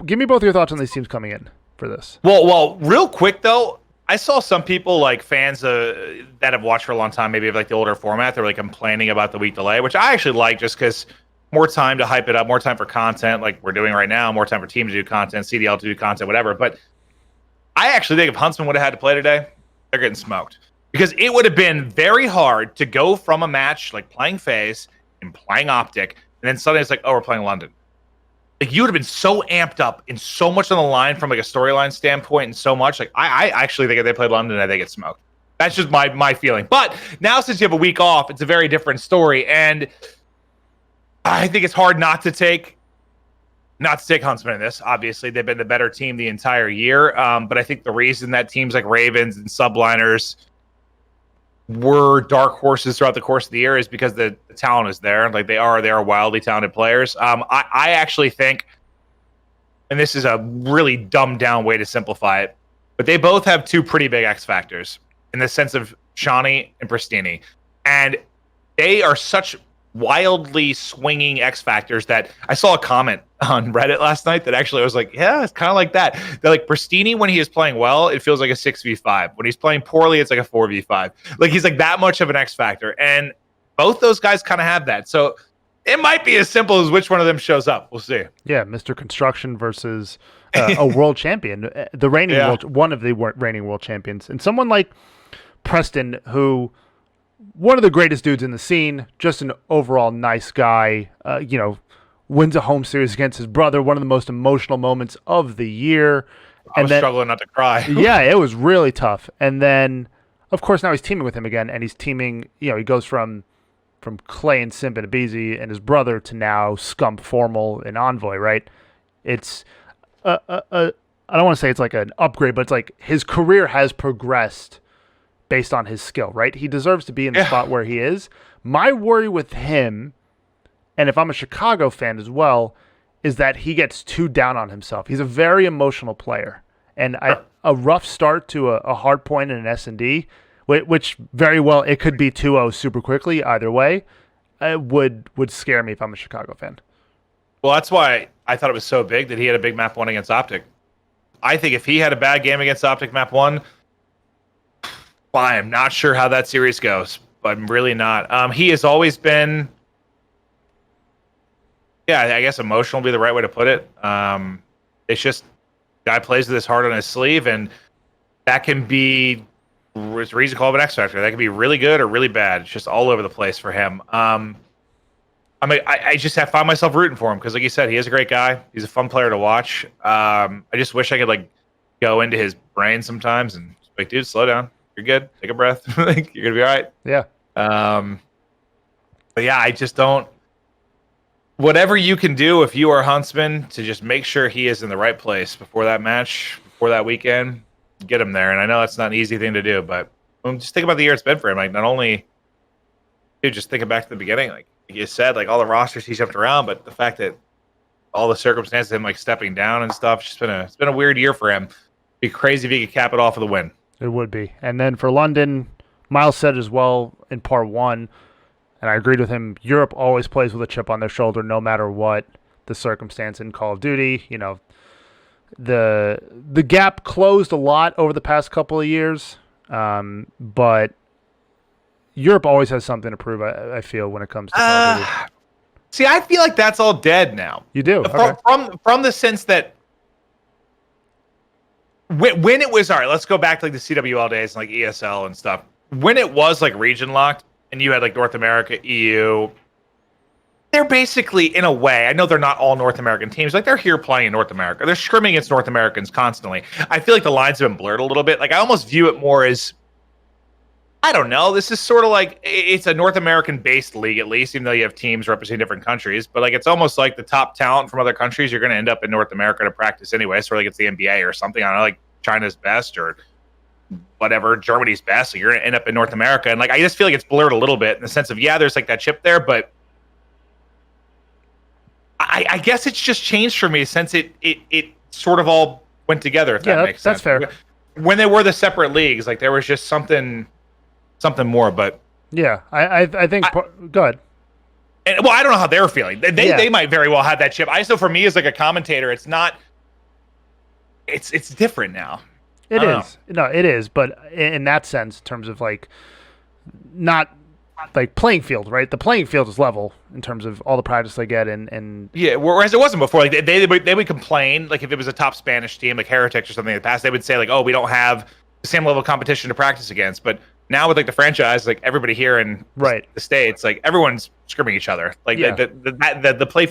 Speaker 1: give me both your thoughts on these teams coming in for this.
Speaker 2: Well, real quick though, I saw some people, like fans that have watched for a long time, maybe of like the older format, they're like complaining about the week delay, which I actually like, just because more time to hype it up, more time for content like we're doing right now, more time for teams to do content, CDL to do content, whatever. But I actually think if Huntsmen would have had to play today, they're getting smoked. Because it would have been very hard to go from a match like playing FaZe and playing Optic, and then suddenly it's like, oh, we're playing London. Like, you would have been so amped up and so much on the line from like a storyline standpoint, and so much. Like, I actually think if they played London, they get smoked. That's just my feeling. But now, since you have a week off, it's a very different story, and I think it's hard not to take Huntsmen in this. Obviously, they've been the better team the entire year. But I think the reason that teams like Ravens and Subliners were dark horses throughout the course of the year is because the talent is there. Like, they are wildly talented players. I actually think, and this is a really dumbed down way to simplify it, but they both have two pretty big X factors in the sense of Seany and Prestinni. And they are such wildly swinging X factors that I saw a comment on Reddit last night that actually I was like, yeah, it's kind of like that. They're like, Prestinni, when he is playing well, it feels like a 6v5. When he's playing poorly, it's like a 4v5. Like, he's like that much of an X factor. And both those guys kind of have that. So it might be as simple as which one of them shows up. We'll see.
Speaker 1: Yeah, Mr. Construction versus a world champion, the reigning one of the reigning world champions. And someone like Preston, who one of the greatest dudes in the scene, just an overall nice guy, wins a home series against his brother, one of the most emotional moments of the year.
Speaker 2: I was struggling not to cry.
Speaker 1: Yeah, it was really tough. And then, of course, now he's teaming with him again, and he's teaming, he goes from Clay and Simp and aBeZy and his brother to now Scump, Formal, and Envoy, right? It's, I don't want to say it's like an upgrade, but it's like his career has progressed based on his skill, right? He deserves to be in the spot where he is. My worry with him, and if I'm a Chicago fan as well, is that he gets too down on himself. He's a very emotional player. And a rough start to a hard point in an S&D, which very well, it could be 2-0 super quickly either way, would scare me if I'm a Chicago fan.
Speaker 2: Well, that's why I thought it was so big that he had a big map 1 against Optic. I think if he had a bad game against Optic map 1, I'm not sure how that series goes, but I'm really not. He has always been, I guess emotional would be the right way to put it. It's just, guy plays with his heart on his sleeve, and that can be, it's a reason to call it an X factor. That can be really good or really bad. It's just all over the place for him. I just have found myself rooting for him because, like you said, he is a great guy. He's a fun player to watch. I just wish I could go into his brain sometimes and just dude, slow down. You're good. Take a breath. Like, you're gonna be all right.
Speaker 1: Yeah.
Speaker 2: But yeah, I just don't. Whatever you can do if you are Huntsman to just make sure he is in the right place before that match, before that weekend, get him there. And I know that's not an easy thing to do, but just think about the year it's been for him. Like, not only, dude, just thinking back to the beginning, like you said, like all the rosters he jumped around, but the fact that all the circumstances of him like stepping down and stuff, it's been a weird year for him. It'd be crazy if he could cap it off with a win.
Speaker 1: It would be. And then for London, Miles said as well in part one, and I agreed with him, Europe always plays with a chip on their shoulder no matter what the circumstance in Call of Duty. You know, the gap closed a lot over the past couple of years, but Europe always has something to prove, I feel, when it comes to Call of Duty.
Speaker 2: See, I feel like that's all dead now.
Speaker 1: You do?
Speaker 2: Okay. From the sense that when it was, all right, let's go back to like the CWL days and like ESL and stuff. When it was like region locked, and you had like North America, EU, they're basically, in a way, I know they're not all North American teams, like they're here playing in North America. They're scrimming against North Americans constantly. I feel like the lines have been blurred a little bit. Like I almost view it more as, I don't know, this is sort of like, it's a North American-based league at least, even though you have teams representing different countries. But like it's almost like the top talent from other countries, you're going to end up in North America to practice anyway. Sort of like it's the NBA or something. I don't know, like China's best or whatever, Germany's best, so you're gonna end up in North America. And like I just feel like it's blurred a little bit in the sense of, yeah, there's like that chip there, but I guess it's just changed for me since it sort of all went together, if that makes sense.
Speaker 1: That's fair.
Speaker 2: When they were the separate leagues, like there was just something more, but
Speaker 1: yeah, I think go ahead.
Speaker 2: And well, I don't know how they're feeling. They might very well have that chip. I just know for me as like a commentator, it's not, it's different now.
Speaker 1: It is. No, it is. But in that sense, in terms of like, not like playing field, right? The playing field is level in terms of all the practice they get, and
Speaker 2: yeah. Whereas it wasn't before. Like they would complain, like if it was a top Spanish team, like Heretics or something in the past, they would say like, oh, we don't have the same level of competition to practice against. But now with like the franchise, like everybody here in the States, like everyone's scrimming each other. Like the playing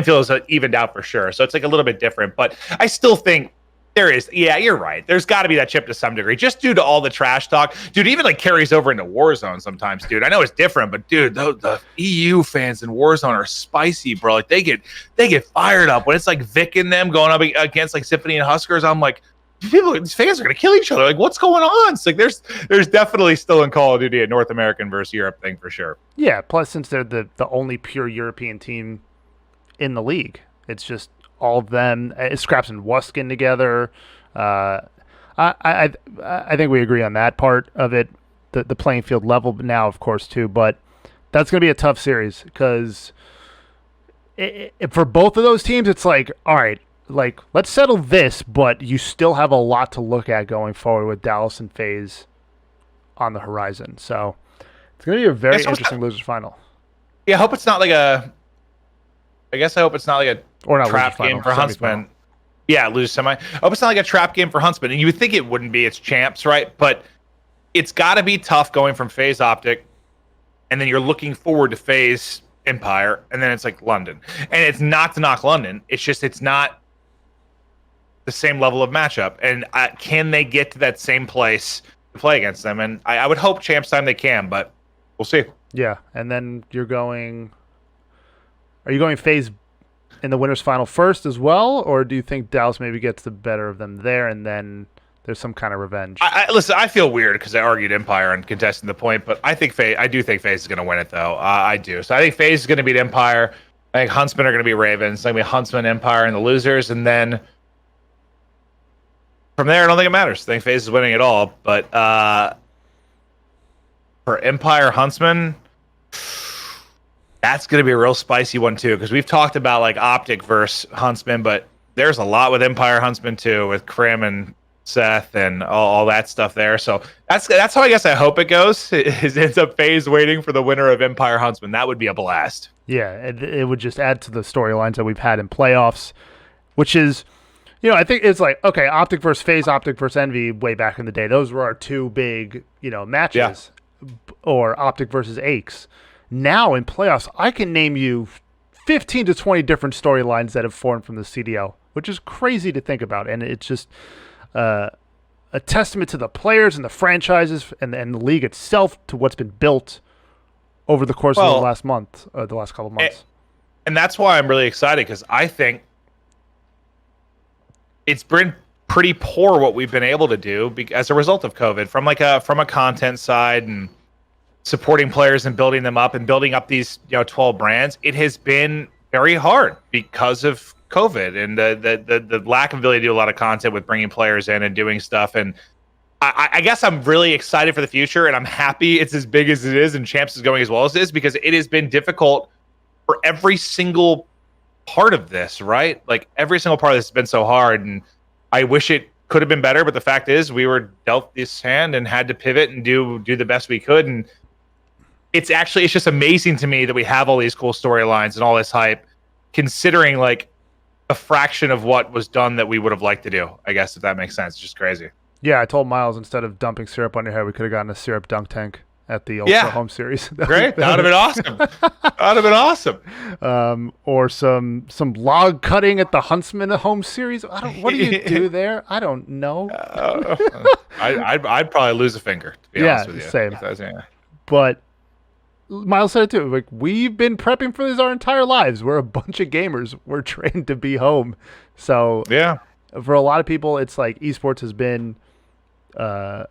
Speaker 2: field is evened out for sure. So it's like a little bit different. But I still think. There is, yeah, you're right. There's got to be that chip to some degree, just due to all the trash talk. Dude, even like carries over into Warzone sometimes, dude. I know it's different, but dude, the EU fans in Warzone are spicy, bro. Like they get fired up when it's like Vic and them going up against like Symphony and Huskers. I'm like, these fans are gonna kill each other. Like, what's going on? It's like there's definitely still in Call of Duty a North American versus Europe thing for sure.
Speaker 1: Yeah, plus since they're the only pure European team in the league, it's just all of them, Skrapz and Wuskin together. I think we agree on that part of it. The playing field level now, of course, too. But that's going to be a tough series because for both of those teams, it's like, all right, like let's settle this, but you still have a lot to look at going forward with Dallas and FaZe on the horizon. So it's going to be a very interesting losers final.
Speaker 2: Yeah, I hope it's not like a. I guess I hope it's not like a trap game for Huntsmen. Yeah, lose semi. I hope it's not like a trap game for Huntsmen. And you would think it wouldn't be. It's champs, right? But it's got to be tough going from FaZe Optic, and then you're looking forward to FaZe Empire, and then it's like London. And it's not to knock London. It's just it's not the same level of matchup. And can they get to that same place to play against them? And I would hope champs time they can, but we'll see.
Speaker 1: Yeah, and then you're going... Are you going FaZe in the winners final first as well, or do you think Dallas maybe gets the better of them there, and then there's some kind of revenge?
Speaker 2: Listen, I feel weird because I argued Empire and contesting the point, but I do think FaZe is going to win it though. I do. So I think FaZe is going to beat Empire. I think Huntsmen are going to be Ravens. It's going to be Huntsmen, Empire, and the losers, and then from there, I don't think it matters. I think FaZe is winning it all, but for Empire, Huntsmen. That's going to be a real spicy one, too, because we've talked about, like, Optic versus Huntsman, but there's a lot with Empire Huntsman, too, with Crim and Seth and all that stuff there. So that's how I guess I hope it goes. It ends up FaZe waiting for the winner of Empire Huntsman. That would be a blast.
Speaker 1: Yeah, it would just add to the storylines that we've had in playoffs, which is, I think it's like, okay, Optic versus FaZe, Optic versus Envy way back in the day. Those were our two big, matches, or Optic versus Aches. Now in playoffs, I can name you 15 to 20 different storylines that have formed from the CDL, which is crazy to think about. And it's just a testament to the players and the franchises and the league itself, to what's been built over the course of the last month, the last couple of months.
Speaker 2: And that's why I'm really excited, because I think it's been pretty poor what we've been able to do as a result of COVID, from a content side and supporting players and building them up and building up these 12 brands. It has been very hard because of COVID and the lack of ability to do a lot of content with bringing players in and doing stuff. And I guess I'm really excited for the future, and I'm happy it's as big as it is and Champs is going as well as it is, because it has been difficult for every single part of this, right? Like, every single part of this has been so hard, and I wish it could have been better, but the fact is we were dealt this hand and had to pivot and do the best we could. And it's just amazing to me that we have all these cool storylines and all this hype, considering like a fraction of what was done that we would have liked to do, I guess, if that makes sense. It's just crazy.
Speaker 1: Yeah, I told Miles, instead of dumping syrup on your head, we could have gotten a syrup dunk tank at the Ultra Home Series.
Speaker 2: Great. That would have been awesome. That would have been awesome.
Speaker 1: Or some log cutting at the Huntsmen Home Series. What do you do there? I don't know.
Speaker 2: I'd probably lose a finger, to be honest with you.
Speaker 1: Same. But Miles said it too. Like, we've been prepping for this our entire lives. We're a bunch of gamers. We're trained to be home. So
Speaker 2: yeah,
Speaker 1: for a lot of people, it's like esports has been a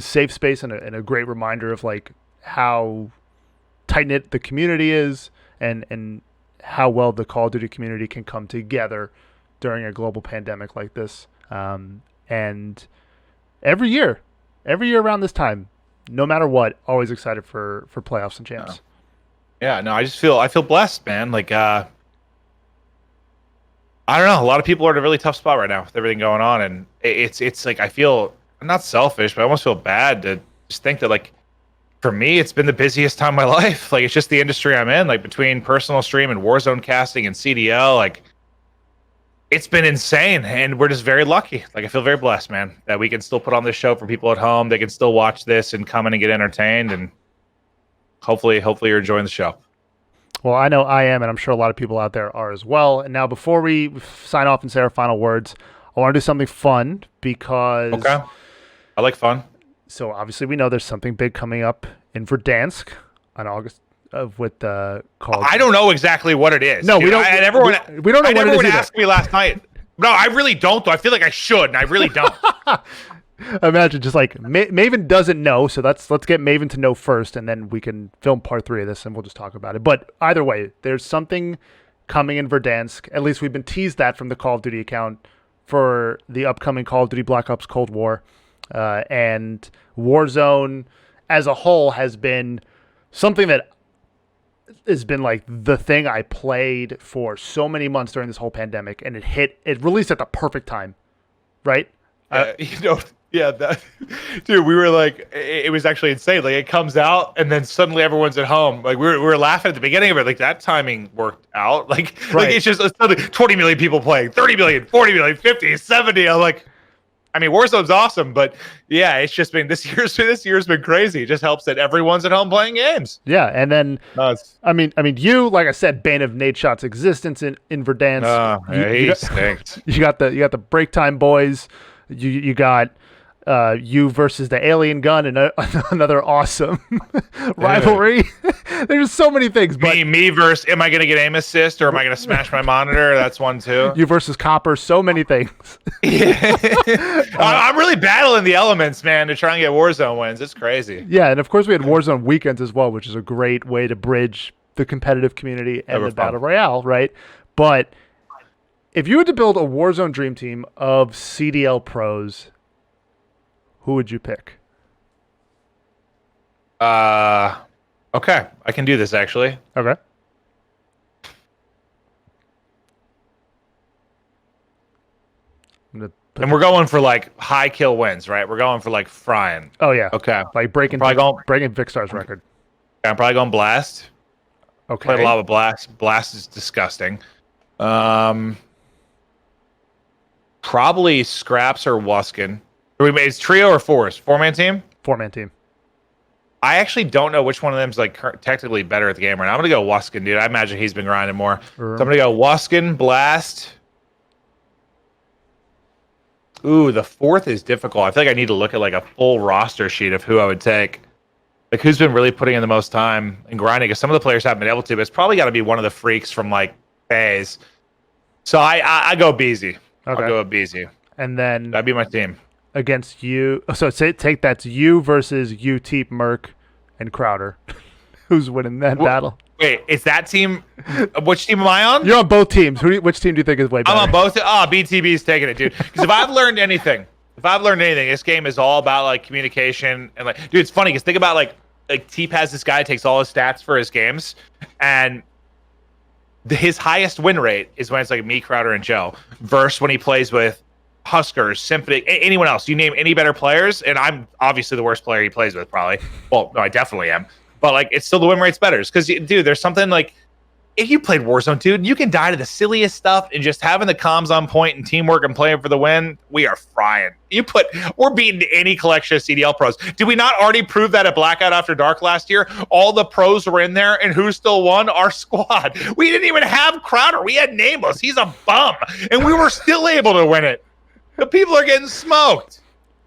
Speaker 1: safe space and a great reminder of like how tight knit the community is, and how well the Call of Duty community can come together during a global pandemic like this. And every year around this time, no matter what, always excited for playoffs and champs.
Speaker 2: Yeah, no, I feel blessed, man. Like, I don't know. A lot of people are in a really tough spot right now with everything going on, and it's like, I feel, I'm not selfish, but I almost feel bad to just think that, like, for me, it's been the busiest time of my life. Like, it's just the industry I'm in, like, between personal stream and Warzone casting and CDL, like, it's been insane, and we're just very lucky. Like, I feel very blessed, man, that we can still put on this show for people at home. They can still watch this and come in and get entertained, and hopefully you're enjoying the show.
Speaker 1: Well, I know I am, and I'm sure a lot of people out there are as well. And now, before we sign off and say our final words, I want to do something fun, because...
Speaker 2: Okay. I like fun.
Speaker 1: So, obviously, we know there's something big coming up in Verdansk on August... with called.
Speaker 2: I don't know exactly what it is.
Speaker 1: No, dude. We don't.
Speaker 2: And everyone,
Speaker 1: we don't know what it is.
Speaker 2: Everyone asked me last night. No, I really don't. Though I feel like I should, and I really don't.
Speaker 1: Imagine just like Maven doesn't know, so let's get Maven to know first, and then we can film part 3 of this, and we'll just talk about it. But either way, there's something coming in Verdansk. At least we've been teased that from the Call of Duty account for the upcoming Call of Duty Black Ops Cold War, and Warzone as a whole has been something that has been like the thing I played for so many months during this whole pandemic, and it released at the perfect time, right?
Speaker 2: Dude, we were like, it was actually insane. Like, it comes out and then suddenly everyone's at home. Like, we were laughing at the beginning of it. Like, that timing worked out. Like it's just suddenly 20 million people playing, 30 million, 40 million, 50, 70. I'm like, I mean, Warzone's awesome, but yeah, it's just been this year's been crazy. It just helps that everyone's at home playing games.
Speaker 1: Yeah, and then I mean, you, like I said, bane of Nadeshot's existence in Verdansk.
Speaker 2: He stinks.
Speaker 1: You got the Break Time Boys. You got you versus the Alien Gun, and another awesome rivalry. There's so many things. But
Speaker 2: me versus, am I going to get aim assist, or am I going to smash my monitor? That's one too.
Speaker 1: You versus Copper. So many things.
Speaker 2: Yeah. I'm really battling the elements, man, to try and get Warzone wins. It's crazy.
Speaker 1: Yeah, and of course we had Warzone weekends as well, which is a great way to bridge the competitive community and the battle royale, right? But if you had to build a Warzone dream team of CDL pros, who would you pick?
Speaker 2: Okay, I can do this actually.
Speaker 1: Okay.
Speaker 2: And we're going for like high kill wins, right? We're going for like frying.
Speaker 1: Oh yeah.
Speaker 2: Okay.
Speaker 1: Like breaking Vicstar's record.
Speaker 2: I'm probably going Blast.
Speaker 1: Okay.
Speaker 2: Played a lot with Blast. Blast is disgusting. Probably Skrapz or Wuskin. It's trio or fours? 4-man team?
Speaker 1: 4-man team.
Speaker 2: I actually don't know which one of them is like technically better at the game right now. I'm gonna go Wuskin, dude. I imagine he's been grinding more. So I'm gonna go Wuskin, Blast. Ooh, the fourth is difficult. I feel like I need to look at like a full roster sheet of who I would take. Like who's been really putting in the most time and grinding, because some of the players haven't been able to, but it's probably got to be one of the freaks from like FaZe. So I go aBeZy. Okay. I'll go aBeZy.
Speaker 1: And then
Speaker 2: that'd be my team.
Speaker 1: Against you. So take that's you versus you, Teep, Merc, and Crowder. Who's winning that battle?
Speaker 2: Wait, is that team? Which team am I on?
Speaker 1: You're on both teams. Which team do you think is way better?
Speaker 2: I'm on both. Oh, BTB's taking it, dude. Because if I've learned anything, this game is all about like communication and like, dude, it's funny because think about like Teep has this guy takes all his stats for his games, and his highest win rate is when it's like me, Crowder, and Joe, versus when he plays with Huskers, Symphony, anyone else. You name any better players, and I'm obviously the worst player he plays with, probably. Well, no, I definitely am. But like, it's still the win rate's better. Because, dude, there's something like, if you played Warzone, dude, you can die to the silliest stuff, and just having the comms on point and teamwork and playing for the win, we are frying. We're beating any collection of CDL pros. Did we not already prove that at Blackout After Dark last year? All the pros were in there, and who still won? Our squad. We didn't even have Crowder. We had Nameless. He's a bum, and we were still able to win it. The people are getting smoked.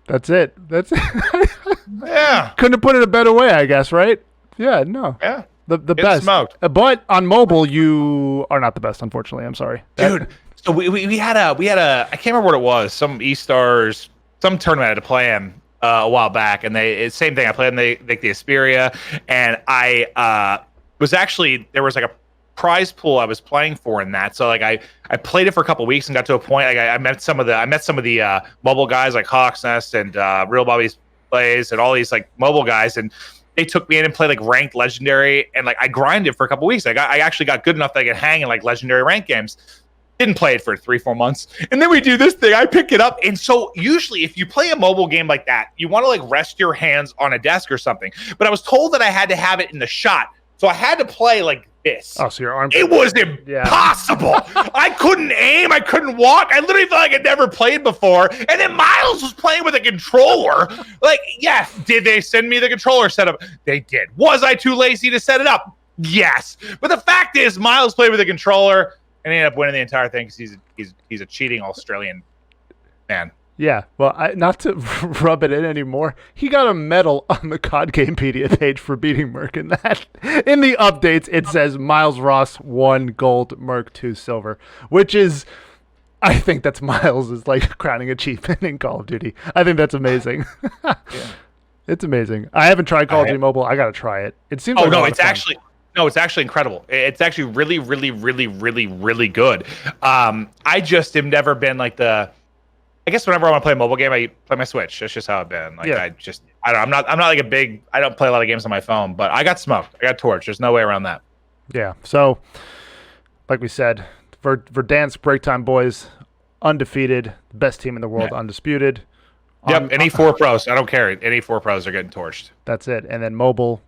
Speaker 1: That's it.
Speaker 2: Yeah.
Speaker 1: Couldn't have put it a better way, I guess, right? Yeah, no.
Speaker 2: Yeah.
Speaker 1: The best.
Speaker 2: Smoked.
Speaker 1: But on mobile, you are not the best, unfortunately. I'm sorry.
Speaker 2: Dude, so we had a I can't remember what it was, some E-Stars, some tournament I had to play in a while back, and it's same thing. I played in the Asperia, and I was actually, there was like a prize pool I was playing for in that. So like I played it for a couple of weeks and got to a point like I met some of the mobile guys like Hawk's Nest and Real Bobby's Plays and all these like mobile guys, and they took me in and played like ranked legendary, and like I grinded for a couple of weeks. I actually got good enough that I could hang in like legendary ranked games. Didn't play it for 3-4 months, and then we do this thing. I pick it up, and so usually if you play a mobile game like that, you want to like rest your hands on a desk or something. But I was told that I had to have it in the shot, so I had to play like this.
Speaker 1: Oh, so your arm.
Speaker 2: It was impossible. I couldn't aim. I couldn't walk. I literally felt like I'd never played before. And then Miles was playing with a controller. Like, yes, did they send me the controller setup? They did. Was I too lazy to set it up? Yes. But the fact is, Miles played with a controller and ended up winning the entire thing because he's a cheating Australian man.
Speaker 1: Yeah, well, not to rub it in anymore, he got a medal on the COD Gamepedia page for beating Merc in that. In the updates, it says Miles Ross 1 gold, Merc 2 silver, which is, I think that's Miles is like crowning achievement in Call of Duty. I think that's amazing. Yeah. It's amazing. I haven't tried Call of Duty Mobile. I got to try it. It seems. It's
Speaker 2: actually incredible. It's actually really, really, really, really, really good. I just have never been like I guess whenever I want to play a mobile game, I play my Switch. That's just how I've been. Like I don't know. I'm not like I don't play a lot of games on my phone, but I got smoked. I got torched. There's no way around that.
Speaker 1: Yeah. So, like we said, Verdansk Break Time boys, undefeated, best team in the world, undisputed.
Speaker 2: Yep. Any 4 pros, I don't care. Any 4 pros are getting torched.
Speaker 1: That's it. And then mobile,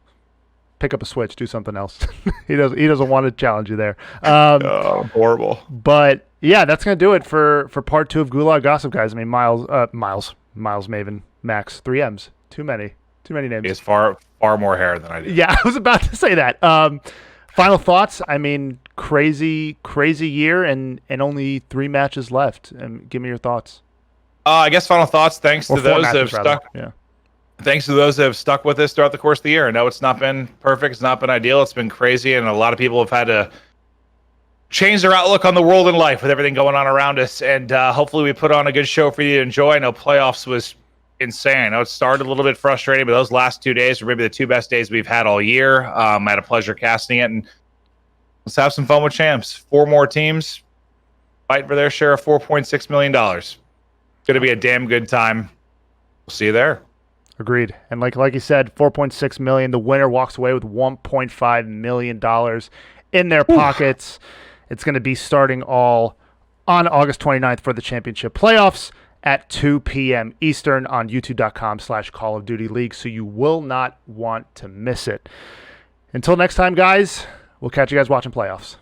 Speaker 1: pick up a Switch, do something else. He doesn't want to challenge you there.
Speaker 2: Horrible.
Speaker 1: But yeah, that's gonna do it for part 2 of Gulag Gossip, guys. I mean, Miles, Maven, Max, 3 M's. Too many names.
Speaker 2: He has far more hair than I do.
Speaker 1: Yeah, I was about to say that. Final thoughts. I mean, crazy year, and only 3 matches left. Give me your thoughts.
Speaker 2: I guess final thoughts. Thanks to those that have stuck.
Speaker 1: Yeah.
Speaker 2: Thanks to those that have stuck with us throughout the course of the year. I know it's not been perfect. It's not been ideal. It's been crazy, and a lot of people have had to change their outlook on the world and life with everything going on around us. And hopefully we put on a good show for you to enjoy. I know playoffs was insane. I know it started a little bit frustrating, but those last 2 days were maybe the 2 best days we've had all year. I had a pleasure casting it, and let's have some fun with champs. 4 more teams fight for their share of $4.6 million. It's going to be a damn good time. We'll see you there.
Speaker 1: Agreed. And like you said, $4.6 million. The winner walks away with $1.5 million in their pockets. It's going to be starting all on August 29th for the championship playoffs at 2 p.m. Eastern on youtube.com/Call of Duty League. So you will not want to miss it. Until next time, guys, we'll catch you guys watching playoffs.